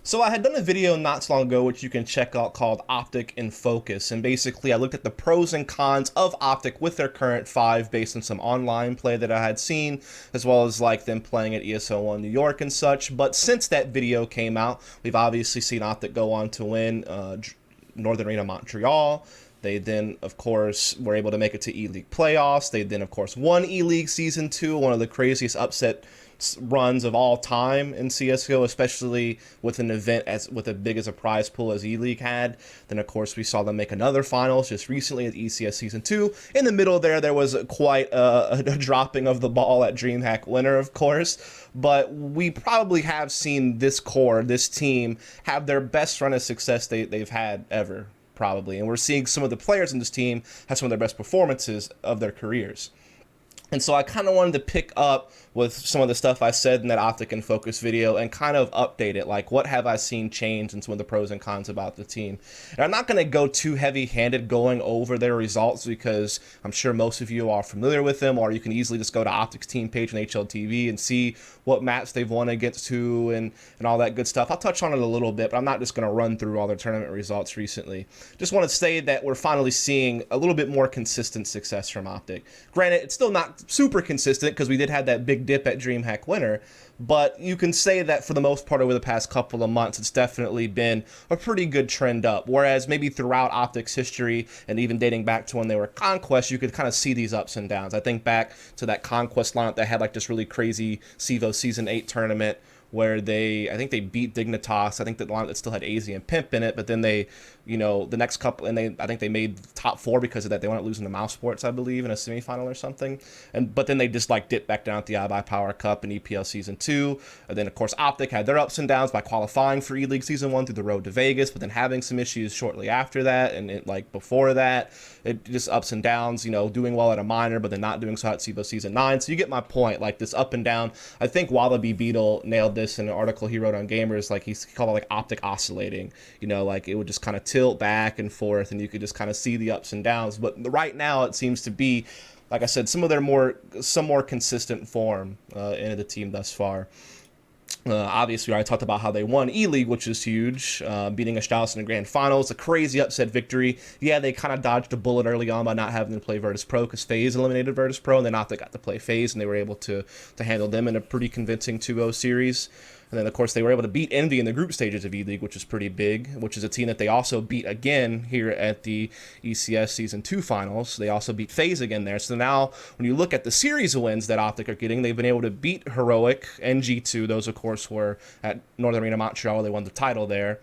So I had done a video not so long ago, which you can check out, called OpTic in Focus. And basically I looked at the pros and cons of OpTic with their current five based on some online play that I had seen, as well as like them playing at ESL1 New York and such. But since that video came out, we've obviously seen OpTic go on to win Northern Arena Montreal. They then, of course, were able to make it to E-League playoffs. They then, of course, won E-League Season 2, one of the craziest upset runs of all time in CSGO, especially with an event as with as big as a prize pool as E-League had. Then, of course, we saw them make another finals just recently at ECS Season 2. In the middle there was quite a dropping of the ball at DreamHack winner, of course. But we probably have seen this core, this team, have their best run of success they've had ever, probably. And we're seeing some of the players in this team have some of their best performances of their careers. And so I kind of wanted to pick up with some of the stuff I said in that OpTic in Focus video and kind of update it. Like, what have I seen change and some of the pros and cons about the team? And I'm not going to go too heavy-handed going over their results because I'm sure most of you are familiar with them, or you can easily just go to OpTic's team page on HLTV and see what maps they've won against who and all that good stuff. I'll touch on it a little bit, but I'm not just going to run through all their tournament results recently. Just want to say that we're finally seeing a little bit more consistent success from OpTic. Granted, it's still not super consistent because we did have that big dip at DreamHack winner, but you can say that for the most part over the past couple of months it's definitely been a pretty good trend up, whereas maybe throughout OpTic's history and even dating back to when they were Conquest, you could kind of see these ups and downs. I think back to that Conquest lineup that had like this really crazy CEVO Season 8 tournament where I think they beat Dignitas. I think the lineup that still had AZ and Pimp in it, but then they, the next couple, and I think they made top 4 because of that. They wound up losing to Mouse Sports, I believe, in a semifinal or something. But then they just like dipped back down at the iBuyPower Cup in EPL Season 2. And then, of course, OpTic had their ups and downs by qualifying for E-League Season 1 through the road to Vegas, but then having some issues shortly after that, and before that, it just ups and downs, doing well at a minor, but then not doing so at CEVO Season 9. So you get my point, like this up and down. I think Wallaby Beetle nailed this in an article he wrote on Gamers. Like he called it like OpTic oscillating, like it would just kind of tilt back and forth and you could just kind of see the ups and downs. But right now it seems to be, like I said, some more consistent form in the team thus far. Obviously, I talked about how they won E-League, which is huge, beating Astralis in the Grand Finals, a crazy upset victory. Yeah, they kind of dodged a bullet early on by not having to play Virtus Pro because FaZe eliminated Virtus Pro, and then OpTic got to play FaZe, and they were able to handle them in a pretty convincing 2-0 series. And then, of course, they were able to beat Envy in the group stages of E-League, which is pretty big, which is a team that they also beat again here at the ECS Season 2 finals. They also beat FaZe again there. So now, when you look at the series of wins that OpTic are getting, they've been able to beat Heroic and G2. Those, of course, were at Northern Arena Montreal. They won the title there.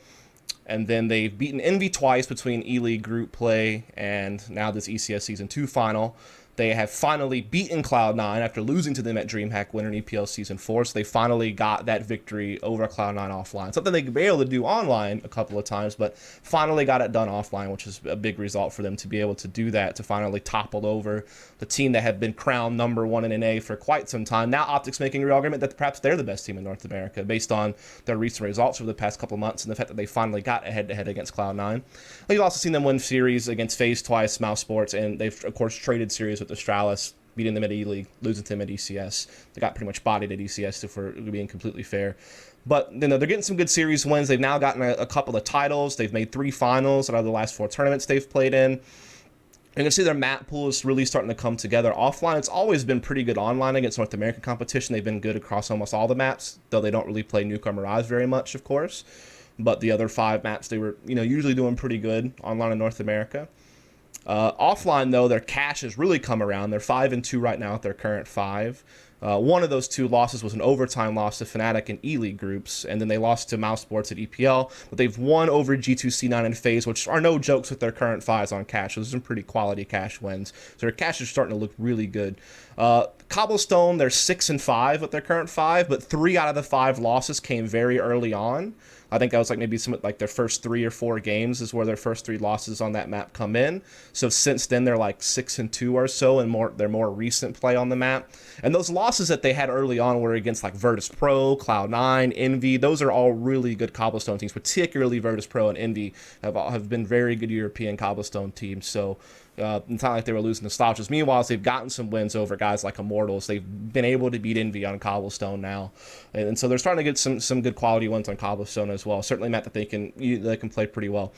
And then they've beaten Envy twice between E-League group play and now this ECS Season 2 final. They have finally beaten Cloud9 after losing to them at DreamHack winner in EPL Season 4. So they finally got that victory over Cloud9 offline. Something they could be able to do online a couple of times, but finally got it done offline, which is a big result for them to be able to do that, to finally topple over the team that had been crowned #1 in NA for quite some time. Now OpTic's making a real argument that perhaps they're the best team in North America based on their recent results over the past couple of months and the fact that they finally got a head-to-head against Cloud9. We've also seen them win series against FaZe twice, Mouse Sports, and they've, of course, traded series with Astralis, beating them at E-League, losing to them at ECS. They got pretty much bodied at ECS, for being completely fair. But they're getting some good series wins. They've now gotten a couple of titles. They've made 3 finals out of the last 4 tournaments they've played in. You can see their map pool is really starting to come together. Offline, it's always been pretty good online against North American competition. They've been good across almost all the maps, though they don't really play Newcomer Mirage very much, of course. But the other 5 maps, they were usually doing pretty good online in North America. Offline, though, their cash has really come around. They're 5-2 right now at their current 5. One of those 2 losses was an overtime loss to Fnatic in E-League groups, and then they lost to Mouse Sports at EPL, but they've won over G2, C9, and FaZe, which are no jokes with their current 5s on cash. Those are some pretty quality cash wins. So their cash is starting to look really good. Cobblestone, they're 6-5 with their current 5, but 3 out of the 5 losses came very early on. I think that was like maybe their first 3 or 4 games is where their first 3 losses on that map come in. So since then they're like 6-2 or so, and their more recent play on the map. And those losses that they had early on were against like Virtus Pro, Cloud9, Envy. Those are all really good Cobblestone teams, particularly Virtus Pro and Envy have been very good European Cobblestone teams. So It's not like they were losing to slouches. Meanwhile, they've gotten some wins over guys like Immortals. They've been able to beat Envy on Cobblestone now, and so they're starting to get some good quality wins on Cobblestone as well. Certainly, Matt, that they can play pretty well.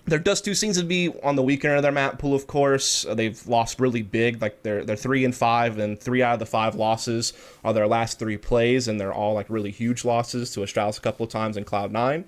Their Dust 2 seems to be on the weaker end of their map pool, of course. They've lost really big. Like they're 3-5, and 3 out of the 5 losses are their last 3 plays, and they're all like really huge losses to Astralis a couple of times in Cloud9.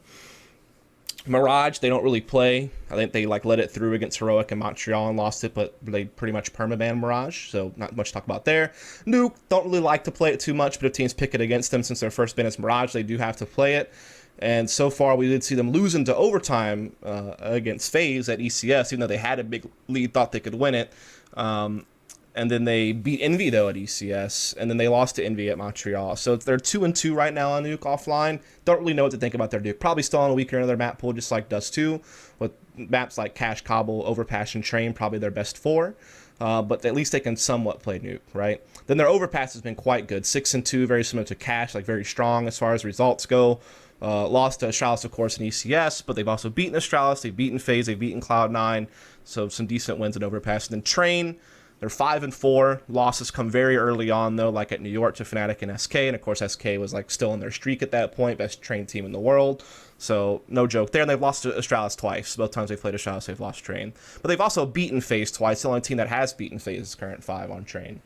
Mirage, they don't really play. I think they like let it through against Heroic and Montreal and lost it, but they pretty much permaban Mirage, so not much to talk about there. Nuke, don't really like to play it too much, but if teams pick it against them since their first ban is Mirage, they do have to play it. And so far, we did see them lose into overtime against FaZe at ECS, even though they had a big lead, thought they could win it. And then they beat Envy, though, at ECS. And then they lost to Envy at Montreal. So they're 2-2 right now on Nuke offline. Don't really know what to think about their Nuke. Probably still on a weaker end of their map pool, just like Dust 2. With maps like Cash, Cobble, Overpass, and Train, probably their best 4. But at least they can somewhat play Nuke, right? Then their Overpass has been quite good. 6-2, very similar to Cash, like very strong as far as results go. Lost to Astralis, of course, in ECS, but they've also beaten Astralis, they've beaten FaZe, they've beaten Cloud9, so some decent wins at Overpass. And then Train, they're 5-4. Losses come very early on, though, like at New York to Fnatic and SK, and of course SK was like still in their streak at that point, best Train team in the world, so no joke there. And they've lost to Astralis twice. Both times they've played Astralis, they've lost Train. But they've also beaten FaZe twice. The only team that has beaten FaZe is current 5 on Train.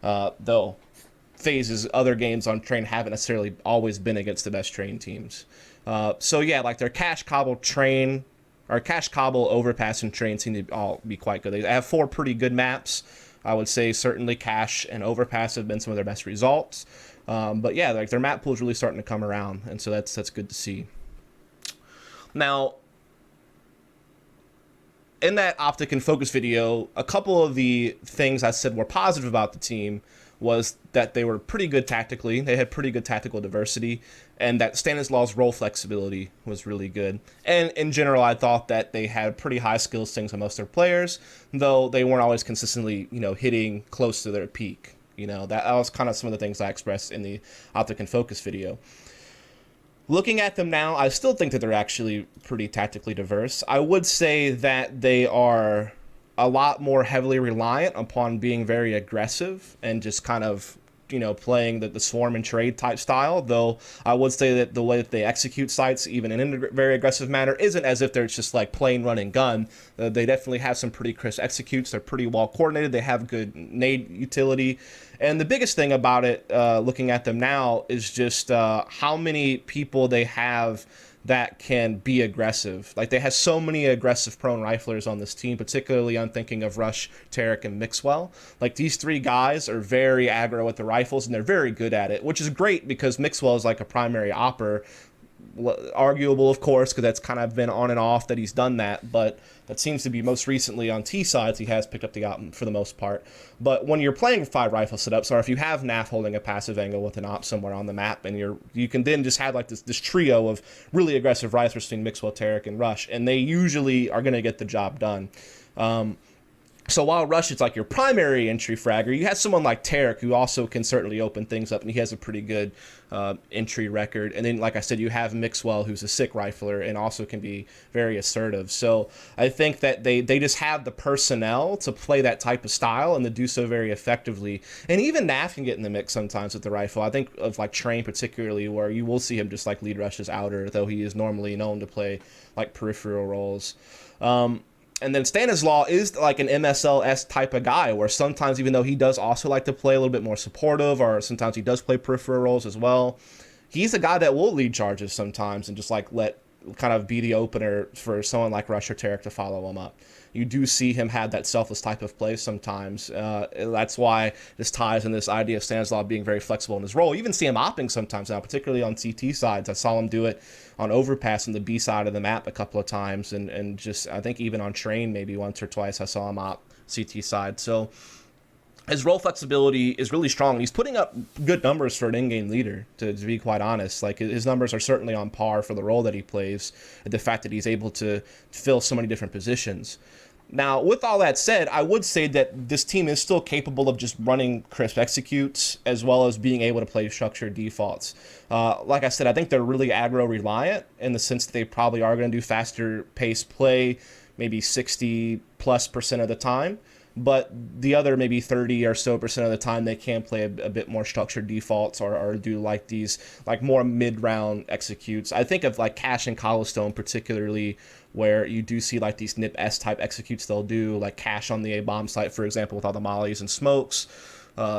Though FaZe's other games on Train haven't necessarily always been against the best Train teams. So yeah, like their Cash, Cobble, Train, or Cash, Cobble, Overpass, and Train seem to all be quite good. They have 4 pretty good maps. I would say certainly Cash and Overpass have been some of their best results. But yeah, like their map pool is really starting to come around, and so that's good to see. Now, in that OpTic and Focus video, a couple of the things I said were positive about the team was that they were pretty good tactically, they had pretty good tactical diversity, and that Stanislaus' role flexibility was really good. And in general, I thought that they had pretty high skill things on most of their players, though they weren't always consistently, hitting close to their peak. That was kind of some of the things I expressed in the OpTic and Focus video. Looking at them now, I still think that they're actually pretty tactically diverse. I would say that they are a lot more heavily reliant upon being very aggressive and just kind of, playing the swarm and trade type style, though I would say that the way that they execute sites, even in a very aggressive manner, isn't as if they're just like plain run and gun. They definitely have some pretty crisp executes. They're pretty well coordinated. They have good nade utility. And the biggest thing about it, looking at them now, is just how many people they have that can be aggressive. Like, they have so many aggressive prone riflers on this team, particularly I'm thinking of Rush, Tarek, and Mixwell. Like, these 3 guys are very aggro with the rifles, and they're very good at it, which is great because Mixwell is like a primary opper. Arguable, of course, because that's kind of been on and off that he's done that, but that seems to be most recently on T sides he has picked up the op for the most part. But when you're playing 5 rifle setups, or if you have NAF holding a passive angle with an op somewhere on the map, and you can then just have like this trio of really aggressive rifles between Mixwell, Tarek, and Rush, and they usually are going to get the job done. So while Rush is like your primary entry fragger, you have someone like Tarek who also can certainly open things up, and he has a pretty good entry record. And then, like I said, you have Mixwell, who's a sick rifler and also can be very assertive. So I think that they just have the personnel to play that type of style and to do so very effectively. And even Naf can get in the mix sometimes with the rifle. I think of like Train particularly, where you will see him just like lead Rush's outer, though he is normally known to play like peripheral roles. And then Stanislaus is like an MSL-esque type of guy, where sometimes, even though he does also like to play a little bit more supportive, or sometimes he does play peripheral roles as well, he's a guy that will lead charges sometimes and just like kind of be the opener for someone like Rush or Tarek to follow him up. You do see him have that selfless type of play sometimes. That's why this ties in this idea of Stanislaus being very flexible in his role. You even see him opping sometimes now, particularly on CT sides. I saw him do it on Overpass on the B side of the map a couple of times, and just I think even on Train maybe once or twice I saw him op CT side. So his role flexibility is really strong. He's putting up good numbers for an in-game leader, to be quite honest. Like, his numbers are certainly on par for the role that he plays, and the fact that he's able to fill so many different positions. Now, with all that said, I would say that this team is still capable of just running crisp executes, as well as being able to play structured defaults. Like I said, I think they're really aggro-reliant, in the sense that they probably are going to do faster-paced play, maybe 60+% of the time. But the other maybe 30 or so percent of the time, they can play a bit more structured defaults, or do like these like more mid-round executes. I think of like Cash and Cobblestone particularly, where you do see like these nip-s type executes they'll do, like Cash on the A-bomb site, for example, with all the mollies and smokes.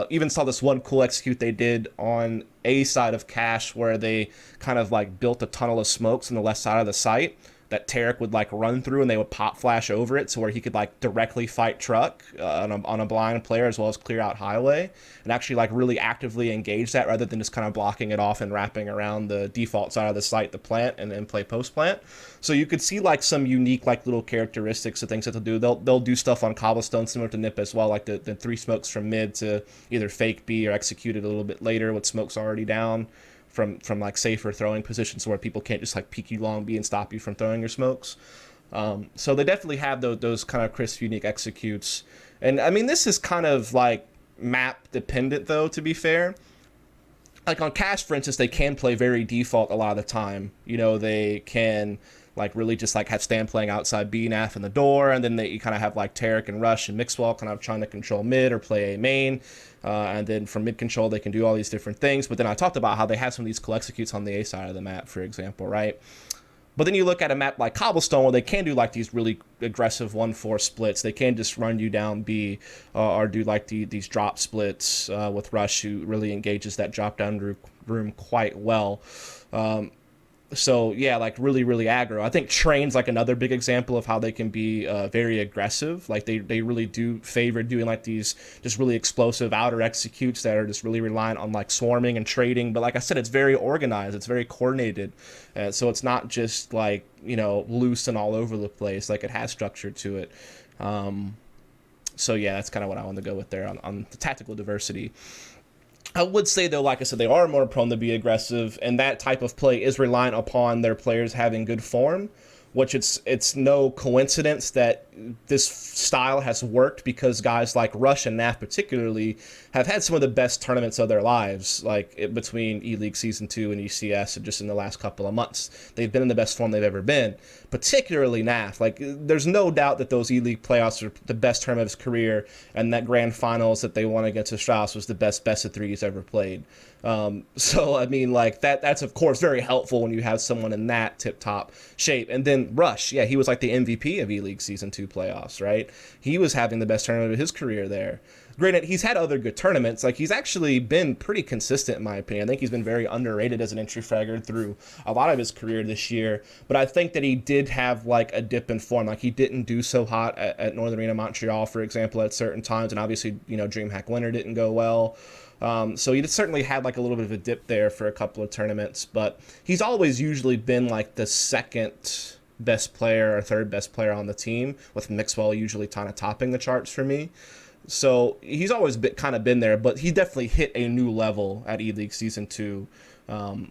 Even saw this one cool execute they did on A side of Cash, where they kind of like built a tunnel of smokes on the left side of the site that Tarek would like run through, and they would pop flash over it, so where he could like directly fight truck on a blind player, as well as clear out highway, and actually like really actively engage that, rather than just kind of blocking it off and wrapping around the default side of the site, the plant, and then play post plant. So you could see like some unique like little characteristics of things that they'll do. They'll do stuff on Cobblestone similar to Nip as well, like the 3 smokes from mid to either fake B or execute it a little bit later with smokes already down, from like safer throwing positions where people can't just like peek you long B and stop you from throwing your smokes. So they definitely have those kind of crisp, unique executes. And I mean, this is kind of like map dependent though, to be fair. Like on Cash, for instance, they can play very default a lot of the time. You know, they can like really just like have Stan playing outside B, naf in the door, and then you kind of have like Tarek and Rush and Mixwell kind of trying to control mid or play A main. And then from mid control, they can do all these different things. But then I talked about how they have some of these cool executes on the A side of the map, for example, right? But then you look at a map like Cobblestone, where they can do like these really aggressive 1-4 splits. They can just run you down B, or do like these drop splits with Rush, who really engages that drop down room quite well. So yeah, like really, really aggro. I think Train's like another big example of how they can be very aggressive. Like they really do favor doing like these just really explosive outer executes that are just really reliant on like swarming and trading. But like I said, it's very organized. It's very coordinated. So it's not just like, you know, loose and all over the place. Like it has structure to it. So yeah, that's kind of what I want to go with there on the tactical diversity. I would say, though, like I said, they are more prone to be aggressive, and that type of play is reliant upon their players having good form, which it's no coincidence that this style has worked, because guys like Rush and Naf particularly have had some of the best tournaments of their lives, like between E-League Season 2 and ECS, and just in the last couple of months. They've been in the best form they've ever been, particularly Naf. Like, there's no doubt that those E-League playoffs are the best tournament of his career, and that grand finals that they won against Strauss was the best of 3 he's ever played. So, I mean, like, that's, of course, very helpful when you have someone in that tip-top shape. And then Rush, yeah, he was like the MVP of E-League Season 2 playoffs, right? He was having the best tournament of his career there. Granted, he's had other good tournaments. Like, he's actually been pretty consistent, in my opinion. I think he's been very underrated as an entry fragger through a lot of his career this year. But I think that he did have, like, a dip in form. Like, he didn't do so hot at Northern Arena Montreal, for example, at certain times. And obviously, you know, DreamHack Winter didn't go well. So he certainly had like a little bit of a dip there for a couple of tournaments, but he's always usually been like the second best player or third best player on the team, with Mixwell usually kind of topping the charts for me. So he's always kind of been there, but he definitely hit a new level at E-League Season 2,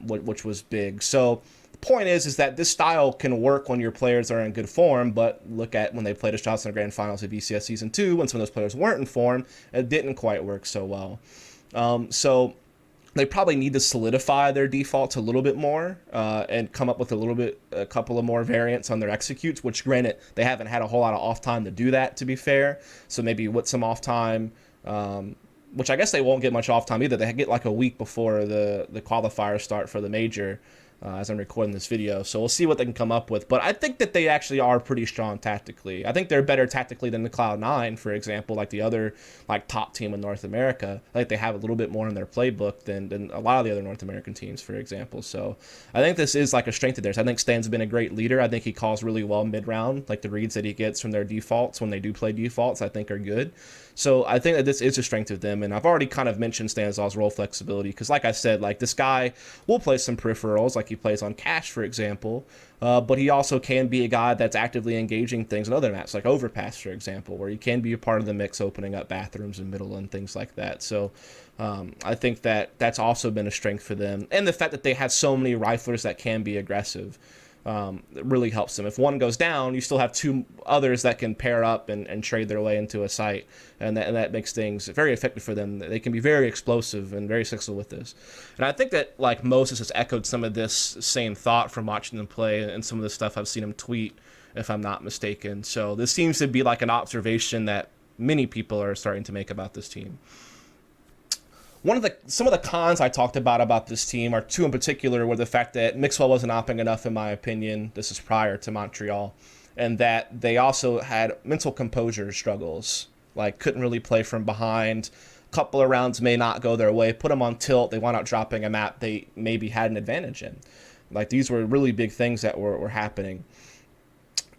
which was big. So the point is that this style can work when your players are in good form, but look at when they played a shots in the grand finals of ECS Season 2, when some of those players weren't in form, it didn't quite work so well. So they probably need to solidify their defaults a little bit more, and come up with a couple of more variants on their executes, which granted, they haven't had a whole lot of off time to do that, to be fair. So maybe with some off time, which I guess they won't get much off time either. They get like a week before the qualifiers start for the major, as I'm recording this video. So we'll see what they can come up with. But I think that they actually are pretty strong tactically. I think they're better tactically than the Cloud9, for example, like the other like top team in North America. I think they have a little bit more in their playbook than a lot of the other North American teams, for example. So I think this is like a strength of theirs. I think Stan's been a great leader. I think he calls really well mid-round. Like the reads that he gets from their defaults when they do play defaults, I think are good. So I think that this is a strength of them, and I've already kind of mentioned Stanislaw's role flexibility, because like I said, like this guy will play some peripherals, like he plays on Cash, for example, but he also can be a guy that's actively engaging things in other maps, like Overpass, for example, where he can be a part of the mix, opening up bathrooms in middle and things like that. So I think that that's also been a strength for them, and the fact that they have so many riflers that can be aggressive. It really helps them. If one goes down, you still have two others that can pair up and trade their way into a site, and that makes things very effective for them. They can be very explosive and very successful with this. And I think that like Moses has echoed some of this same thought from watching them play, and some of the stuff I've seen him tweet if I'm not mistaken. So this seems to be like an observation that many people are starting to make about this team. Some of the cons I talked about this team, are two in particular, were the fact that Mixwell wasn't opping enough, in my opinion. This is prior to Montreal, and that they also had mental composure struggles, like couldn't really play from behind. A couple of rounds may not go their way, put them on tilt, they wound up dropping a map they maybe had an advantage in. Like, these were really big things that were happening.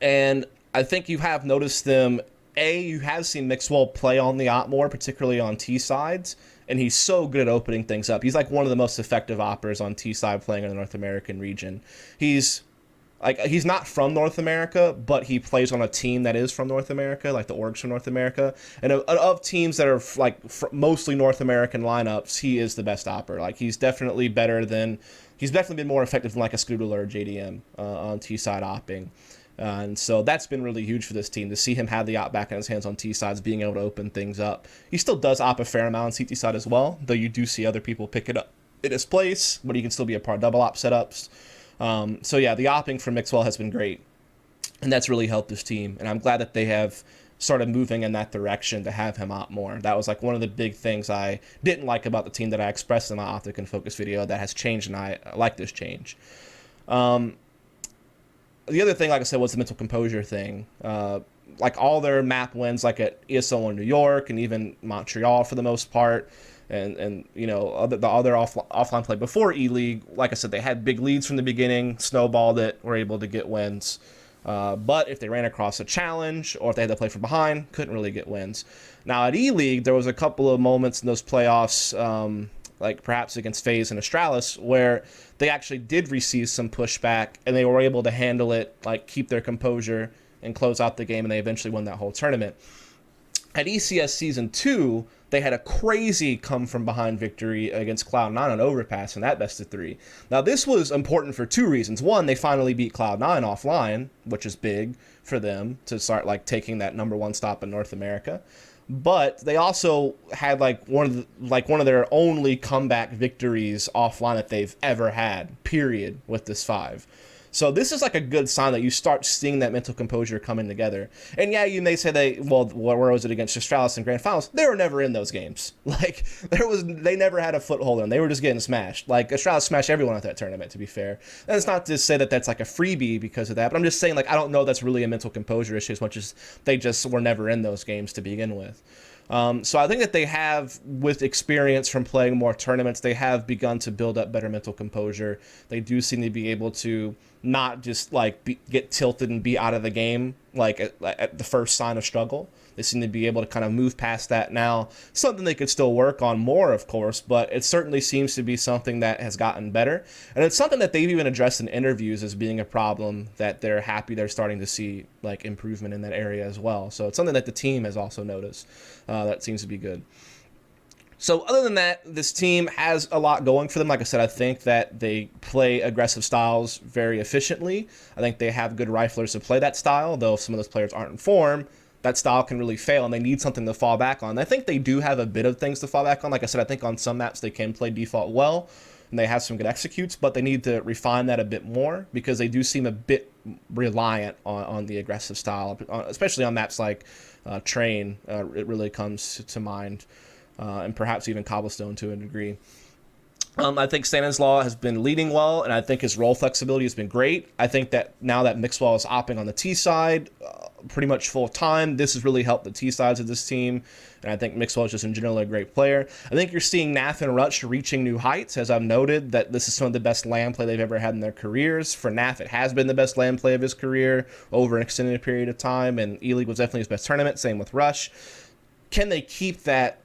And I think you have noticed them. You have seen Mixwell play on the op more, particularly on T sides, and he's so good at opening things up. He's like one of the most effective oppers on T side playing in the North American region. He's not from North America, but he plays on a team that is from North America, like the orgs from North America. And of teams that are like mostly North American lineups, he is the best opper. Like, he's definitely been more effective than like a Scoodle or a JDM on T side opping. And so that's been really huge for this team, to see him have the op back in his hands on T sides, being able to open things up. He still does op a fair amount on CT side as well, though you do see other people pick it up in his place, but he can still be a part of double op setups. So yeah, the opping for Mixwell has been great, and that's really helped this team. And I'm glad that they have started moving in that direction to have him op more. That was like one of the big things I didn't like about the team that I expressed in my OpTic and Focus video that has changed, and I like this change. The other thing, like I said, was the mental composure thing. Like, all their map wins, like at ESL in New York and even Montreal for the most part, and you know, the other offline play before E-League, like I said, they had big leads from the beginning, snowballed it, were able to get wins. But if they ran across a challenge, or if they had to play from behind, couldn't really get wins. Now at E-League, there was a couple of moments in those playoffs, like perhaps against FaZe and Astralis, where they actually did receive some pushback, and they were able to handle it, like keep their composure and close out the game, and they eventually won that whole tournament. At ECS Season 2, they had a crazy come-from-behind victory against Cloud9 on Overpass in that best-of-3. Now, this was important for two reasons. One, they finally beat Cloud9 offline, which is big for them to start like taking that #1 stop in North America. But they also had like one of their only comeback victories offline that they've ever had, period, with this 5. So this is like a good sign that you start seeing that mental composure coming together. And yeah, you may say where was it against Astralis in Grand Finals? They were never in those games. Like, they never had a foothold in them. They were just getting smashed. Like, Astralis smashed everyone at that tournament, to be fair. And it's not to say that that's like a freebie because of that, but I'm just saying, like, I don't know that's really a mental composure issue as much as they just were never in those games to begin with. So I think that they have, with experience from playing more tournaments, they have begun to build up better mental composure. They do seem to be able to not just like get tilted and be out of the game like at the first sign of struggle. They seem to be able to kind of move past that now. Something they could still work on more, of course, but it certainly seems to be something that has gotten better. And it's something that they've even addressed in interviews as being a problem that they're happy they're starting to see like improvement in that area as well. So it's something that the team has also noticed. That seems to be good. So other than that, this team has a lot going for them. Like I said, I think that they play aggressive styles very efficiently. I think they have good riflers to play that style, though if some of those players aren't in form, that style can really fail, and they need something to fall back on. I think they do have a bit of things to fall back on. Like I said, I think on some maps they can play default well, and they have some good executes, but they need to refine that a bit more because they do seem a bit reliant on the aggressive style, especially on maps like Train. It really comes to mind, and perhaps even Cobblestone to a degree. I think Stanislaw has been leading well, and I think his role flexibility has been great. I think that now that Mixwell is opping on the T side pretty much full time, this has really helped the T sides of this team, and I think Mixwell is just in general a great player. I think you're seeing naf and Rutsch reaching new heights, as I've noted, that this is some of the best LAN play they've ever had in their careers. For naf, it has been the best LAN play of his career over an extended period of time, and E-League was definitely his best tournament, same with Rutsch. Can they keep that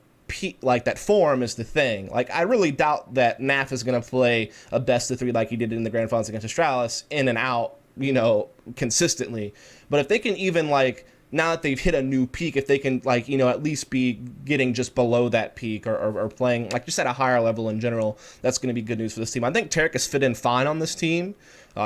like that form is the thing. Like, I really doubt that naf is going to play a best of 3 like he did in the grand finals against Astralis, in and out, you know, consistently. But if they can even, like, now that they've hit a new peak, if they can, like, you know, at least be getting just below that peak or playing, like, just at a higher level in general, that's going to be good news for this team. I think Tarek has fit in fine on this team.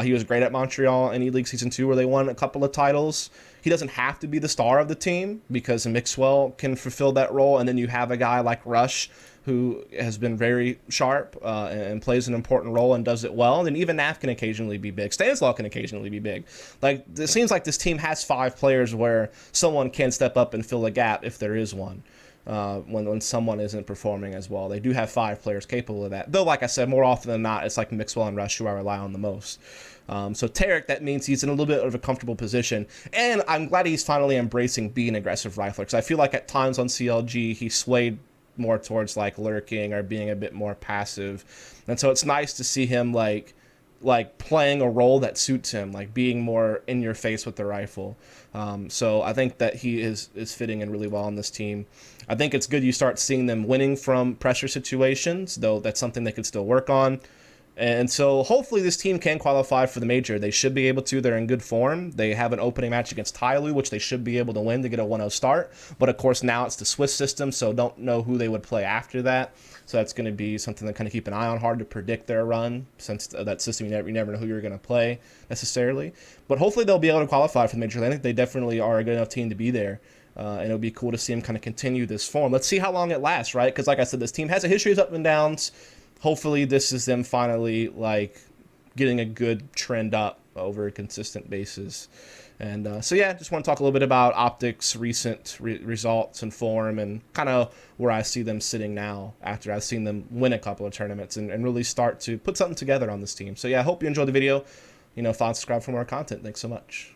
He was great at Montreal in E-League Season 2 where they won a couple of titles. He doesn't have to be the star of the team because Mixwell can fulfill that role, and then you have a guy like Rutsch who has been very sharp and plays an important role and does it well. And even Naf can occasionally be big. Stanislaw can occasionally be big. Like, it seems like this team has 5 players where someone can step up and fill a gap if there is one. When someone isn't performing as well. They do have 5 players capable of that. Though, like I said, more often than not, it's like Mixwell and Rush who I rely on the most. So Tarek, that means he's in a little bit of a comfortable position. And I'm glad he's finally embracing being an aggressive rifler, because I feel like at times on CLG, he swayed more towards like lurking or being a bit more passive. And so it's nice to see him like playing a role that suits him, like being more in your face with the rifle. So I think that he is fitting in really well on this team. I think it's good you start seeing them winning from pressure situations, though that's something they could still work on. And so hopefully this team can qualify for the major. They should be able to. They're in good form. They have an opening match against Tyloo, which they should be able to win to get a 1-0 start. But of course now it's the Swiss system, so don't know who they would play after that. So that's going to be something to kind of keep an eye on. Hard to predict their run, since that system you never know who you're going to play necessarily. But hopefully they'll be able to qualify for the major. I think they definitely are a good enough team to be there. And it'll be cool to see them kind of continue this form. Let's see how long it lasts, right? Because like I said, this team has a history of up and downs. Hopefully this is them finally like getting a good trend up over a consistent basis. And so yeah, just want to talk a little bit about OpTic's recent results and form, and kind of where I see them sitting now after I've seen them win a couple of tournaments and really start to put something together on this team. So yeah, I hope you enjoyed the video. Follow and subscribe for more content. Thanks so much.